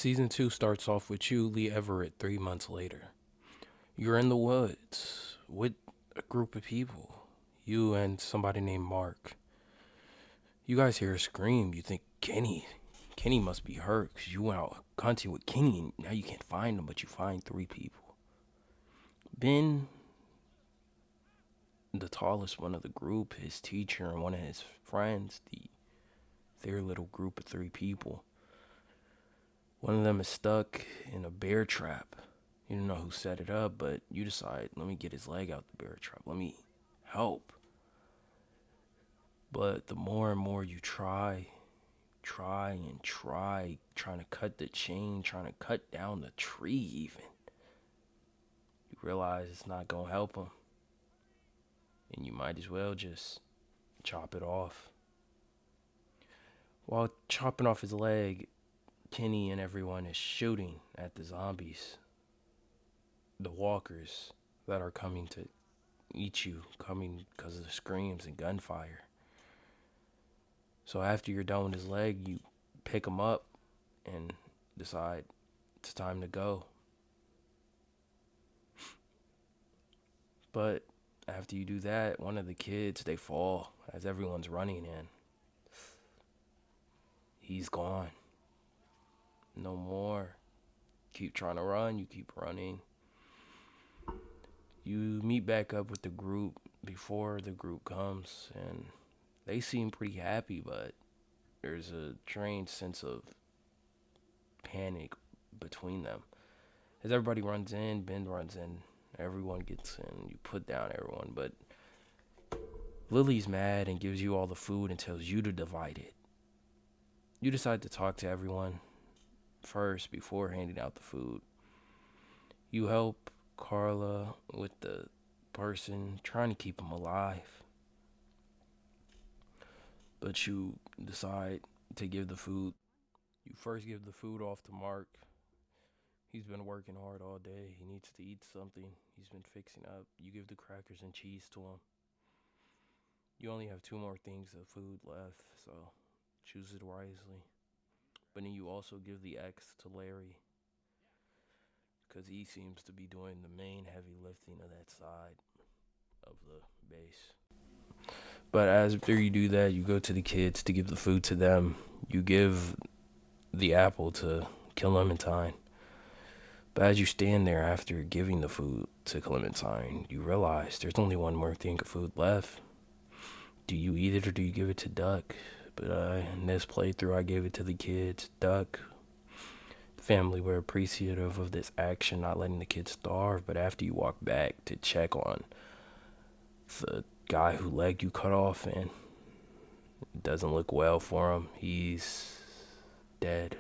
Season 2 starts off with you, Lee Everett, 3 months later. You're in the woods with a group of people. You and somebody named Mark. You guys hear a scream. You think Kenny. Kenny must be hurt because you went out hunting with Kenny and now you can't find him, but you find three people. Ben, the tallest one of the group, his teacher, and one of his friends, their little group of three people. One of them is stuck in a bear trap. You don't know who set it up, but you decide, let me get his leg out the bear trap. Let me help. But the more and more you try, trying to cut the chain, trying to cut down the tree even, you realize it's not going to help him. And you might as well just chop it off. While chopping off his leg, Kenny and everyone is shooting at the zombies, the walkers that are coming to eat you, coming because of the screams and gunfire. So after you're done with his leg, you pick him up and decide it's time to go. But after you do that, one of the kids, they fall as everyone's running in. He's gone. No more. Keep trying to run, you keep running. You meet back up with the group before the group comes, and they seem pretty happy, but there's a strange sense of panic between them. As everybody runs in, Ben runs in, everyone gets in, you put down everyone, but Lily's mad and gives you all the food and tells you to divide it. You decide to talk to everyone first before handing out the food. You help Carla with the person trying to keep him alive. But you decide to give the food. You first give the food off to Mark. He's been working hard all day. He needs to eat something. He's been fixing up. You give the crackers and cheese to him. You only have two more things of food left, so choose it wisely. But then you also give the X to Larry, because he seems to be doing the main heavy lifting of that side of the base. But after you do that, you go to the kids to give the food to them. You give the apple to Clementine. But as you stand there after giving the food to Clementine, you realize there's only one more thing of food left. Do you eat it or do you give it to Duck? But in this playthrough, I gave it to the kids. Duck, the family were appreciative of this action, not letting the kids starve. But after you walk back to check on the guy whose leg you cut off, and it doesn't look well for him. He's dead.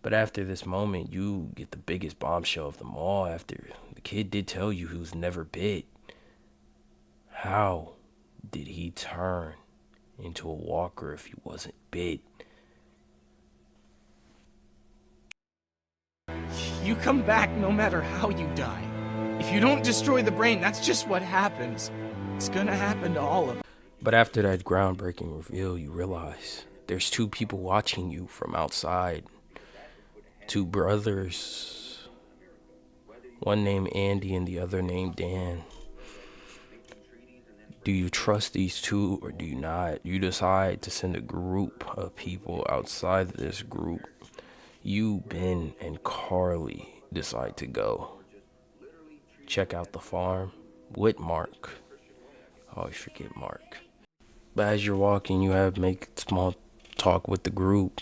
But after this moment, you get the biggest bombshell of them all. After the kid did tell you he was never bit. How did he turn into a walker if he wasn't bit? You come back no matter how you die. If you don't destroy the brain, that's just what happens. It's gonna happen to all of us. But after that groundbreaking reveal, you realize there's two people watching you from outside. Two brothers. One named Andy and the other named Dan. Do you trust these two or do you not? You decide to send a group of people outside this group. You, Ben, and Carly decide to go check out the farm with Mark. I always forget Mark. But as you're walking, you make small talk with the group.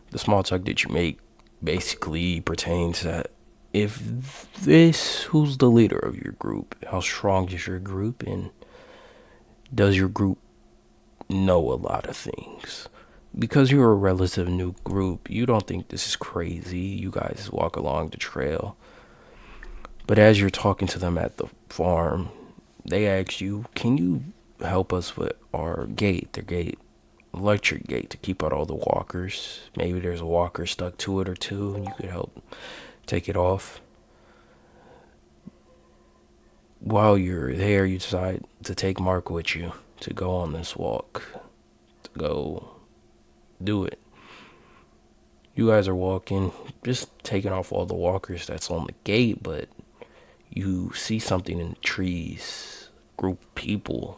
The small talk that you make basically pertains that who's the leader of your group? How strong is your group? And does your group know a lot of things? Because you're a relative new group, you don't think this is crazy. You guys walk along the trail. But as you're talking to them at the farm, they ask you, can you help us with our gate, electric gate, to keep out all the walkers? Maybe there's a walker stuck to it or two, and you could help take it off. While you're there, you decide to take Mark with you to go on this walk, to go do it. You guys are walking, just taking off all the walkers that's on the gate, but you see something in the trees. Group of people.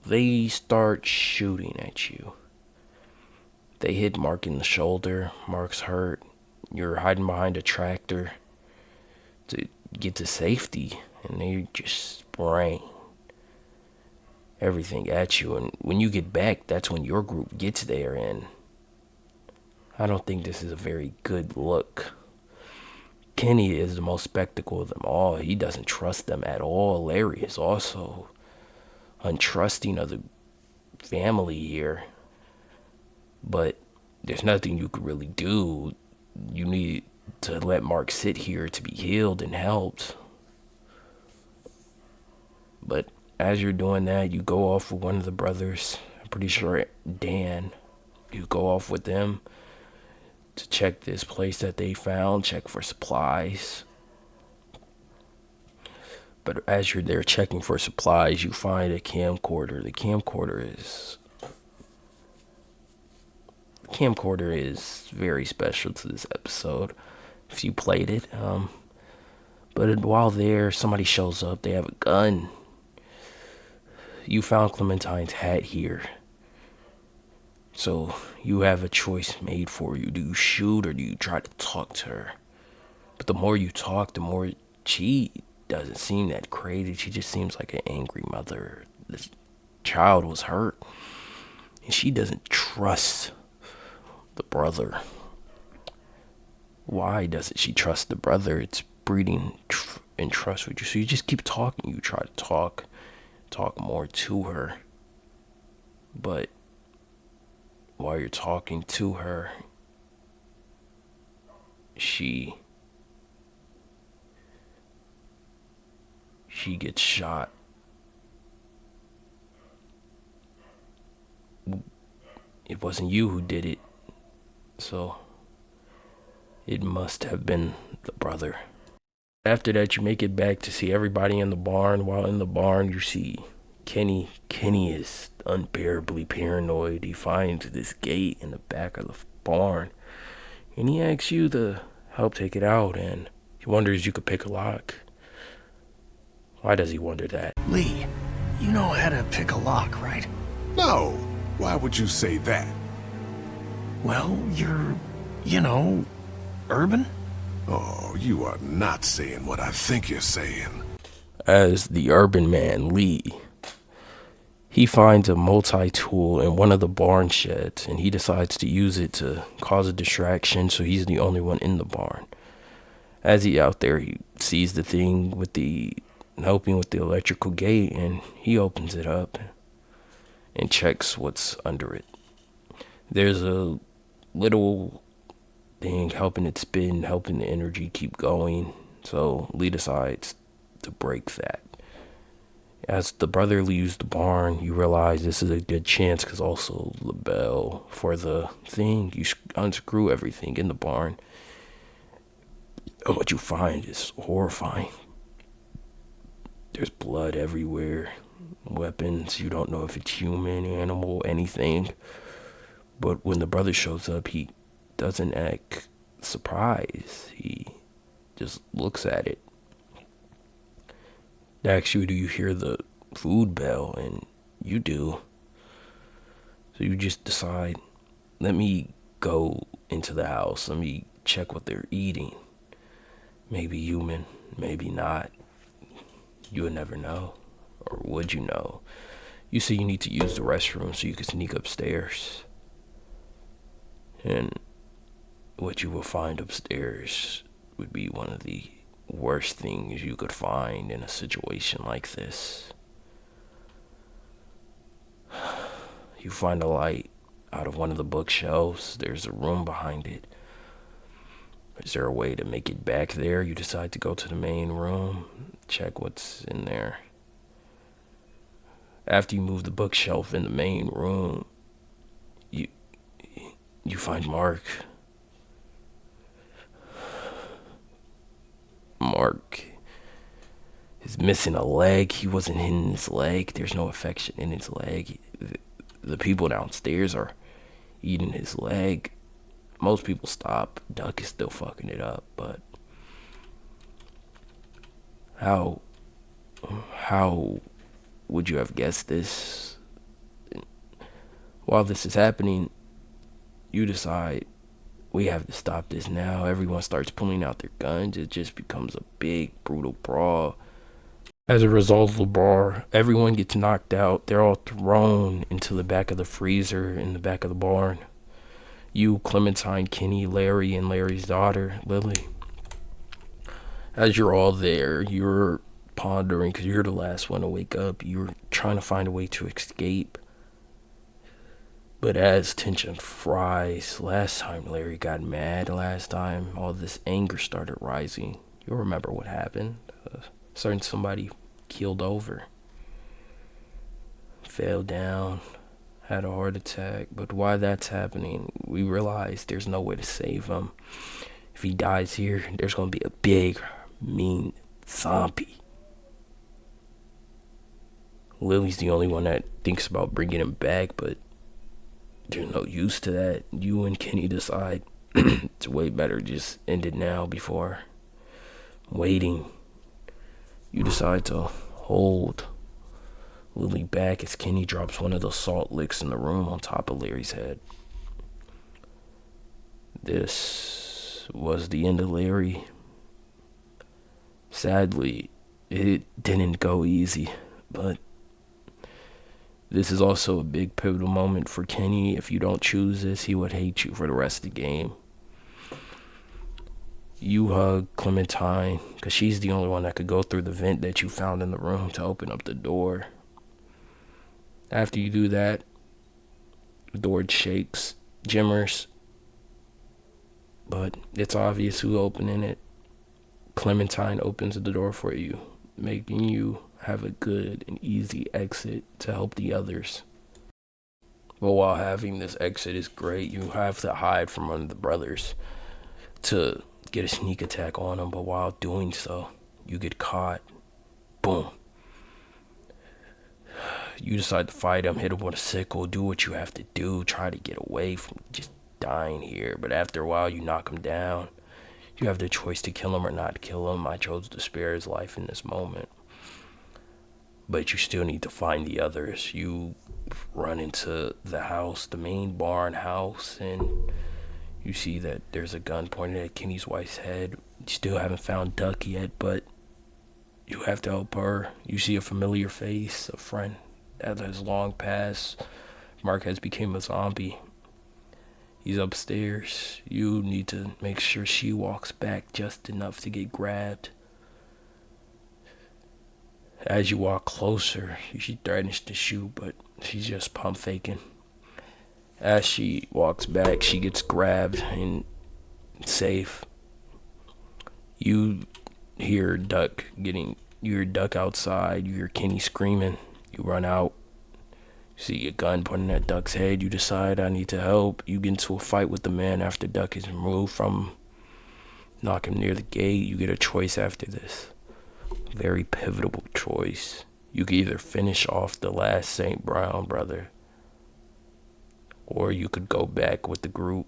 They start shooting at you. They hit Mark in the shoulder. Mark's hurt. You're hiding behind a tractor to get to safety, and they just spraying everything at you. And when you get back, that's when your group gets there, and I don't think this is a very good look. Kenny is the most spectacle of them all. He doesn't trust them at all. Larry is also untrusting of the family here. But there's nothing you could really do. You need to let Mark sit here to be healed and helped. But as you're doing that, you go off with one of the brothers. I'm pretty sure Dan. You go off with them to check this place that they found, check for supplies. But as you're there checking for supplies, you find a camcorder. The camcorder is very special to this episode if you played it. But while there, somebody shows up. They have a gun. You found Clementine's hat here. So you have a choice made for you. Do you shoot or do you try to talk to her? But the more you talk, the more she doesn't seem that crazy. She just seems like an angry mother. This child was hurt. And she doesn't trust the brother. Why doesn't she trust the brother? It's breeding in trust with you. So you just keep talking. You try to talk more to her. But while you're talking to her, she gets shot. It wasn't you who did it, so it must have been the brother. After that, you make it back to see everybody in the barn. While in the barn, you see Kenny. Kenny is unbearably paranoid. He finds this gate in the back of the barn, and he asks you to help take it out, and he wonders you could pick a lock. Why does he wonder that? Lee, you know how to pick a lock, right? No. Why would you say that? Well, you're, urban? Oh, you are not saying what I think you're saying. As the urban man, Lee, he finds a multi-tool in one of the barn sheds, and he decides to use it to cause a distraction, so he's the only one in the barn. As he out there, he sees the thing with the helping with the electrical gate, and he opens it up and checks what's under it. There's a little thing helping it spin, helping the energy keep going, so Lee decides to break that. As the brother leaves the barn, you realize this is a good chance because also the bell for the thing, you unscrew everything in the barn, and what you find is horrifying. There's blood everywhere, weapons. You don't know if it's human, animal, anything. But when the brother shows up, he doesn't act surprised. He just looks at it. Asks you, do you hear the food bell? And you do. So you just decide, let me go into the house. Let me check what they're eating. Maybe human, maybe not. You would never know. Or would you know? You say you need to use the restroom so you can sneak upstairs. And what you will find upstairs would be one of the worst things you could find in a situation like this. You find a light out of one of the bookshelves. There's a room behind it. Is there a way to make it back there? You decide to go to the main room, check what's in there. After you move the bookshelf in the main room, you find Mark. Mark is missing a leg. He wasn't hitting his leg. There's no affection in his leg. The people downstairs are eating his leg. Most people stop. Duck is still fucking it up, but how how would you have guessed this? While this is happening, you decide we have to stop this now. Everyone starts pulling out their guns. It just becomes a big, brutal brawl. As a result of the brawl, everyone gets knocked out. They're all thrown into the back of the freezer in the back of the barn. You, Clementine, Kenny, Larry, and Larry's daughter, Lily. As you're all there, you're pondering because you're the last one to wake up. You're trying to find a way to escape. But as tension fries, last time Larry got mad, last time all this anger started rising. You'll remember what happened. Certain somebody keeled over, fell down, had a heart attack. But while that's happening, we realize there's no way to save him. If he dies here, there's going to be a big, mean zombie. Lily's the only one that thinks about bringing him back, but there's no use to that. You and Kenny decide it's way better just end it now before waiting. You decide to hold Lily back as Kenny drops one of the salt licks in the room on top of Larry's head. This was the end of Larry. Sadly, it didn't go easy, but this is also a big pivotal moment for Kenny. If you don't choose this, he would hate you for the rest of the game. You hug Clementine, because she's the only one that could go through the vent that you found in the room to open up the door. After you do that, the door shakes, jimmers, but it's obvious who's opening it. Clementine opens the door for you, making you have a good and easy exit to help the others. But while having this exit is great, you have to hide from one of the brothers to get a sneak attack on him. But while doing so, you get caught. Boom. You decide to fight him, hit him with a sickle, do what you have to do, try to get away from just dying here. But after a while, you knock him down. You have the choice to kill him or not kill him. I chose to spare his life in this moment. But you still need to find the others. You run into the house, the main barn house, and you see that there's a gun pointed at Kenny's wife's head. You still haven't found Duck yet, but you have to help her. You see a familiar face, a friend that has long passed. Mark has become a zombie. He's upstairs. You need to make sure she walks back just enough to get grabbed. As you walk closer, she threatens to shoot, but she's just pump faking. As she walks back, she gets grabbed and safe. You hear Duck outside. You hear Kenny screaming. You run out. See a gun pointing at Duck's head. You decide, I need to help. You get into a fight with the man after Duck is removed from him. Knock him near the gate. You get a choice after this. Very pivotal choice. You can either finish off the last St. Brown brother, or you could go back with the group.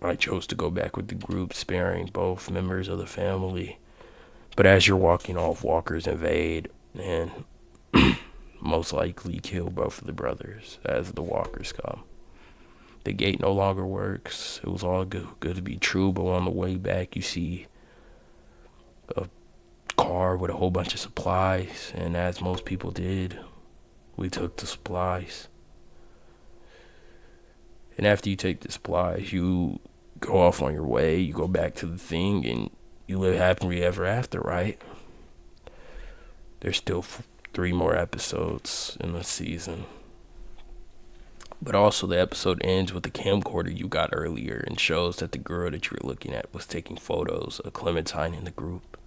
I chose to go back with the group, sparing both members of the family. But as you're walking off, walkers invade and most likely kill both of the brothers as the walkers come. The gate no longer works. It was all good to be true, but on the way back, you see a car with a whole bunch of supplies, and as most people did, we took the supplies. And after you take the supplies, you go off on your way, you go back to the thing, and you live happily ever after, right? There's still 3 more episodes in the season. But also the episode ends with the camcorder you got earlier and shows that the girl that you were looking at was taking photos of Clementine in the group.